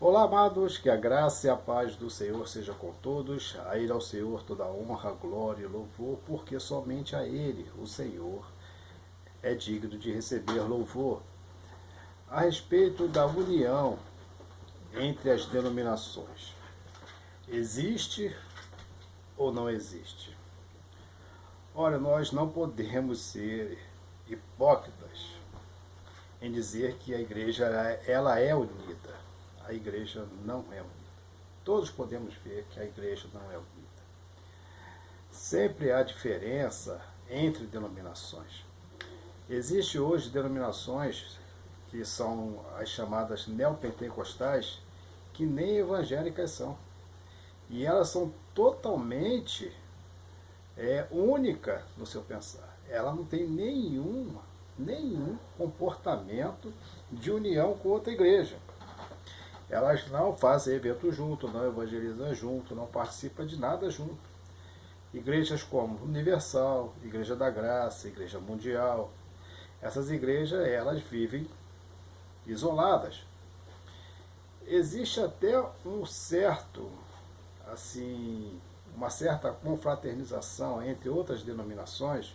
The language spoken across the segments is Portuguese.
Olá, amados, que a graça e a paz do Senhor seja com todos. A Ele ao Senhor toda honra, glória e louvor, porque somente a Ele, o Senhor, é digno de receber louvor. A respeito da união entre as denominações, existe ou não existe? Ora, nós não podemos ser hipócritas em dizer que a igreja ela é unida. A igreja não é unida. Todos podemos ver que a igreja não é unida. Sempre há diferença entre denominações. Existem hoje denominações que são as chamadas neopentecostais, que nem evangélicas são. E elas são totalmente única no seu pensar. Ela não tem nenhum comportamento de união com outra igreja. Elas não fazem evento junto, não evangelizam junto, não participam de nada junto. Igrejas como Universal, Igreja da Graça, Igreja Mundial, essas igrejas elas vivem isoladas. Existe até uma certa confraternização entre outras denominações,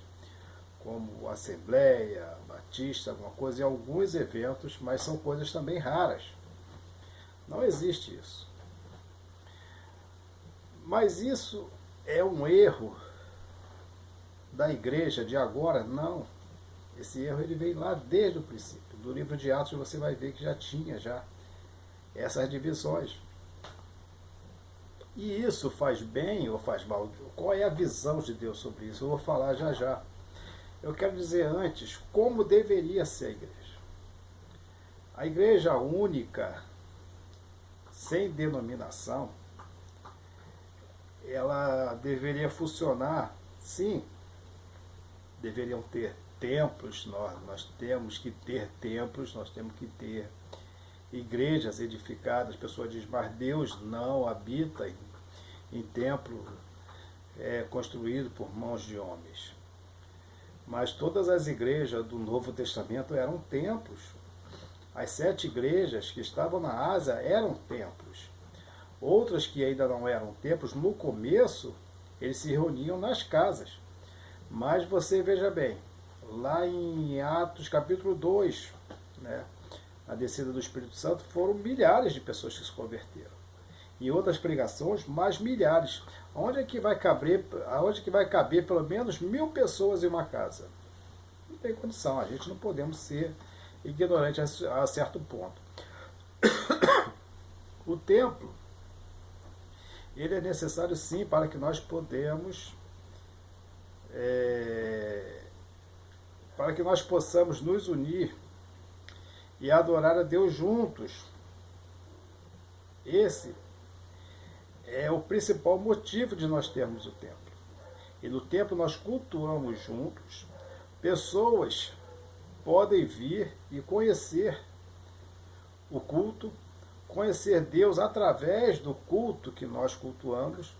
como Assembleia, Batista, alguma coisa, em alguns eventos, mas são coisas também raras. Não existe isso. Mas isso é um erro da igreja de agora? Não. Esse erro ele vem lá desde o princípio. Do livro de Atos você vai ver que já tinha essas divisões. E isso faz bem ou faz mal? Qual é a visão de Deus sobre isso? Eu vou falar já já. Eu quero dizer antes como deveria ser a igreja. A igreja única, sem denominação, ela deveria funcionar, sim, deveriam ter templos, nós temos que ter templos, nós temos que ter igrejas edificadas. As pessoas dizem, mas Deus não habita em templo construído por mãos de homens. Mas todas as igrejas do Novo Testamento eram templos. As 7 igrejas que estavam na Ásia eram templos. Outras que ainda não eram templos, no começo, eles se reuniam nas casas. Mas você veja bem, lá em Atos capítulo 2, na descida do Espírito Santo, foram milhares de pessoas que se converteram. Em outras pregações, mais milhares. Onde que vai caber pelo menos 1000 pessoas em uma casa? Não tem condição, a gente não podemos ser ignorante a certo ponto. O templo, ele é necessário sim para que nós possamos nos unir e adorar a Deus juntos. Esse é o principal motivo de nós termos o templo. E no templo nós cultuamos juntos. Pessoas podem vir e conhecer o culto, conhecer Deus através do culto que nós cultuamos,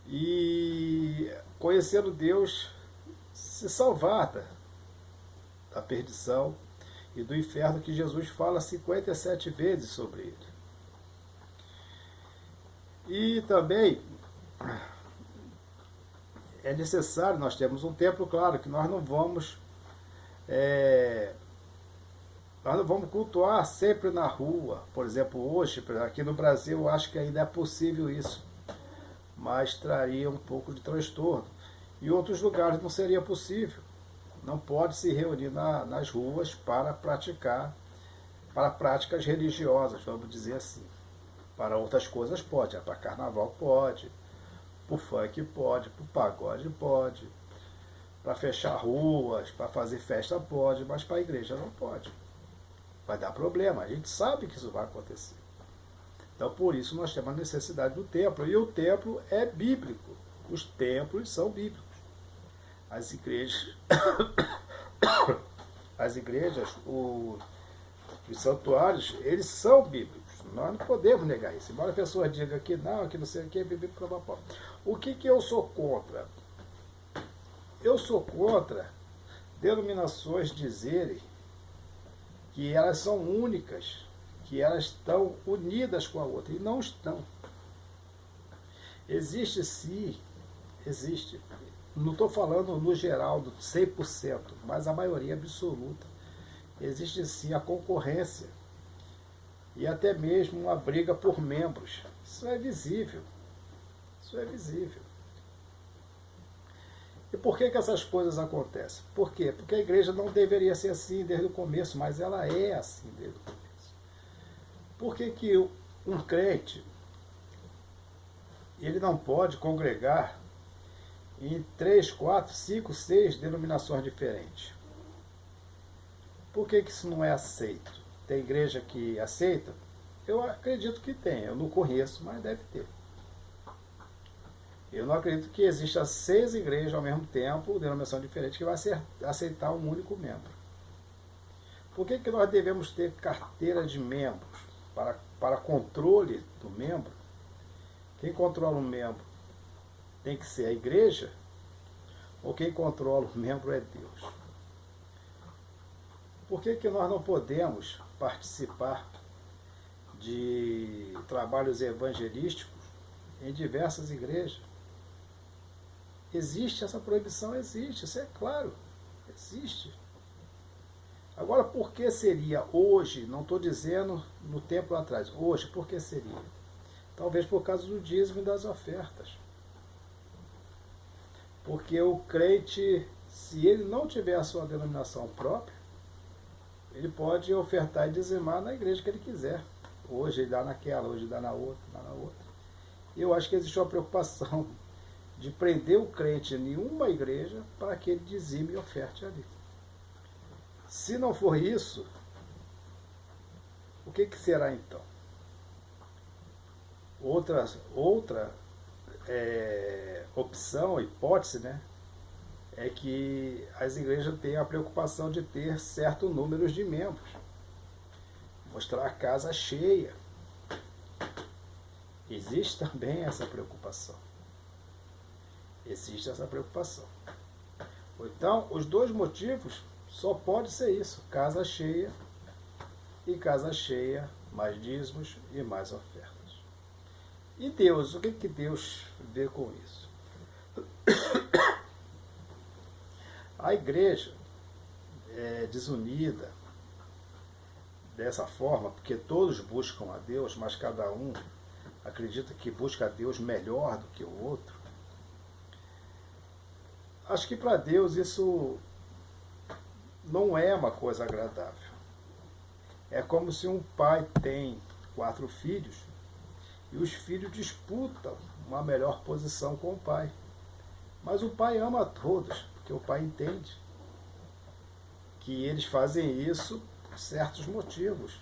e conhecendo Deus se salvar da perdição e do inferno, que Jesus fala 57 vezes sobre ele. E também é necessário, nós temos um templo, claro, que nós não vamos cultuar sempre na rua. Por exemplo, hoje, aqui no Brasil, eu acho que ainda é possível isso, mas traria um pouco de transtorno. Em outros lugares não seria possível. Não pode se reunir nas ruas para práticas religiosas, vamos dizer assim. Para outras coisas pode, para carnaval pode, para o funk pode, para o pagode pode, para fechar ruas, para fazer festa pode, mas para a igreja não pode. Vai dar problema, a gente sabe que isso vai acontecer. Então por isso nós temos a necessidade do templo, e o templo é bíblico, os templos são bíblicos. As igrejas, os santuários, eles são bíblicos. Nós não podemos negar isso. Embora a pessoa diga que não sei o que é bíblico. O que eu sou contra? Eu sou contra denominações dizerem que elas são únicas, que elas estão unidas com a outra, e não estão. Existe sim, existe. Não estou falando no geral, do 100%, mas a maioria absoluta. Existe sim a concorrência e até mesmo uma briga por membros. Isso é visível. Isso é visível. E por que essas coisas acontecem? Por quê? Porque a igreja não deveria ser assim desde o começo, mas ela é assim desde o começo. Por que um crente ele não pode congregar em 3, 4, 5, 6 denominações diferentes? Por que isso não é aceito? Tem igreja que aceita? Eu acredito que tem, eu não conheço, mas deve ter. Eu não acredito que exista 6 igrejas ao mesmo tempo, denominação diferente, que vai aceitar um único membro. Por que nós devemos ter carteira de membros para controle do membro? Quem controla o membro tem que ser a igreja, ou quem controla o membro é Deus? Por que nós não podemos participar de trabalhos evangelísticos em diversas igrejas? Existe essa proibição? Existe, isso é claro, existe. Agora, por que seria hoje, não estou dizendo no tempo lá atrás, hoje, por que seria? Talvez por causa do dízimo e das ofertas. Porque o crente, se ele não tiver a sua denominação própria, ele pode ofertar e dizimar na igreja que ele quiser. Hoje ele dá naquela, hoje dá na outra, dá na outra. E eu acho que existe uma preocupação de prender o crente em nenhuma igreja para que ele dizime e oferte ali. Se não for isso, o que será então? Outra opção, hipótese, né, é que as igrejas tenham a preocupação de ter certo número de membros. Mostrar a casa cheia. Existe também essa preocupação. Existe essa preocupação. Então, os dois motivos só pode ser isso: casa cheia e casa cheia, mais dízimos e mais ofertas. E Deus, o que Deus vê com isso? A igreja é desunida dessa forma, porque todos buscam a Deus, mas cada um acredita que busca a Deus melhor do que o outro. Acho que para Deus isso não é uma coisa agradável. É como se um pai tem 4 filhos e os filhos disputam uma melhor posição com o pai. Mas o pai ama a todos, porque o pai entende que eles fazem isso por certos motivos.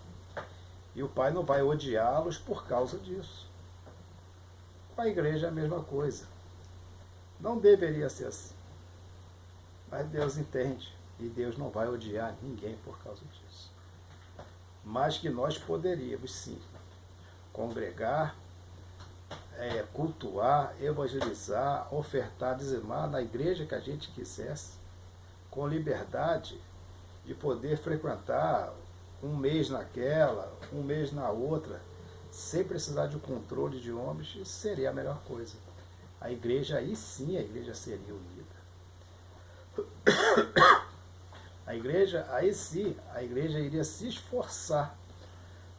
E o pai não vai odiá-los por causa disso. Com a igreja é a mesma coisa. Não deveria ser assim. Mas Deus entende. E Deus não vai odiar ninguém por causa disso. Mas que nós poderíamos sim congregar, cultuar, evangelizar, ofertar, dizimar na igreja que a gente quisesse, com liberdade de poder frequentar um mês naquela, um mês na outra, sem precisar de um controle de homens. Isso seria a melhor coisa. A igreja, aí sim a igreja seria unida. A igreja, aí sim, a igreja iria se esforçar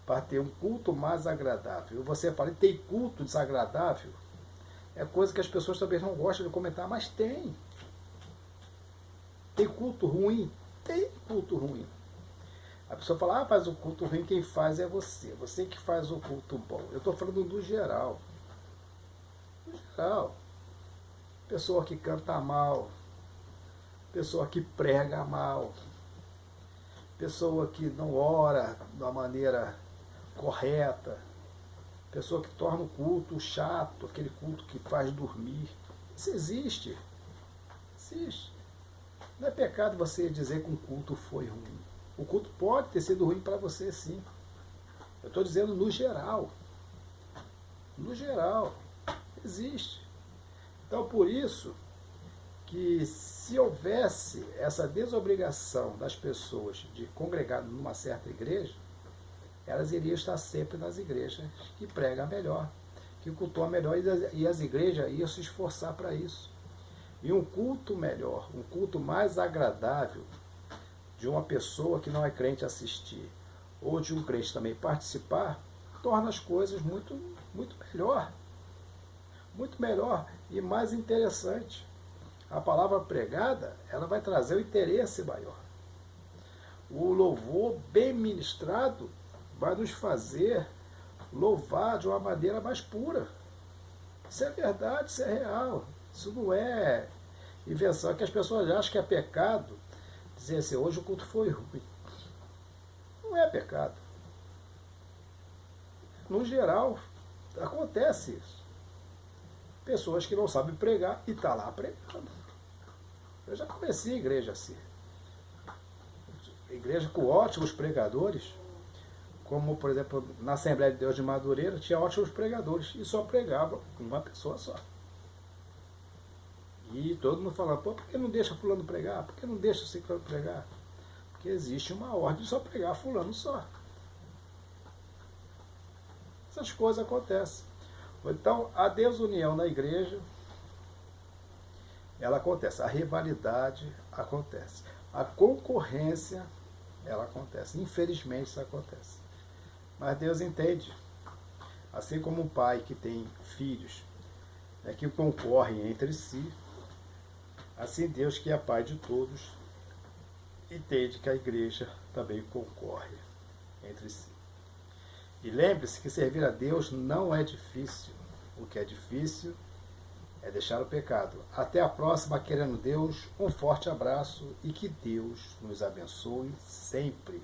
para ter um culto mais agradável. Você fala, tem culto desagradável? É coisa que as pessoas talvez não gostam de comentar, mas tem. Tem culto ruim? Tem culto ruim. A pessoa fala, mas o culto ruim quem faz é você. Você que faz o culto bom. Eu estou falando do geral. No geral. Pessoa que canta mal. Pessoa que prega mal. Pessoa que não ora da maneira correta. Pessoa que torna o culto chato, aquele culto que faz dormir. Isso existe. Existe. Não é pecado você dizer que um culto foi ruim. O culto pode ter sido ruim para você, sim. Eu estou dizendo no geral. No geral. Existe. Então, por isso que se houvesse essa desobrigação das pessoas de congregar numa certa igreja, elas iriam estar sempre nas igrejas que pregam melhor, que cultuam melhor, e as igrejas iam se esforçar para isso. E um culto melhor, um culto mais agradável de uma pessoa que não é crente assistir, ou de um crente também participar, torna as coisas muito, muito melhor e mais interessante. A palavra pregada, ela vai trazer o interesse maior. O louvor bem ministrado vai nos fazer louvar de uma maneira mais pura. Isso é verdade, isso é real. Isso não é invenção. É que as pessoas acham que é pecado dizer assim, hoje o culto foi ruim. Não é pecado. No geral, acontece isso. Pessoas que não sabem pregar e estão lá pregando. Eu já comecei a igreja assim. Igreja com ótimos pregadores, como, por exemplo, na Assembleia de Deus de Madureira, tinha ótimos pregadores e só pregava uma pessoa só. E todo mundo falava, pô, por que não deixa fulano pregar? Por que não deixa ciclano pregar? Porque existe uma ordem de só pregar fulano só. Essas coisas acontecem. Então, a desunião na igreja, ela acontece. A rivalidade acontece. A concorrência, ela acontece. Infelizmente, isso acontece. Mas Deus entende. Assim como um pai que tem filhos que concorrem entre si, assim Deus, que é pai de todos, entende que a igreja também concorre entre si. E lembre-se que servir a Deus não é difícil. O que é difícil é deixar o pecado. Até a próxima, querendo Deus. Um forte abraço e que Deus nos abençoe sempre.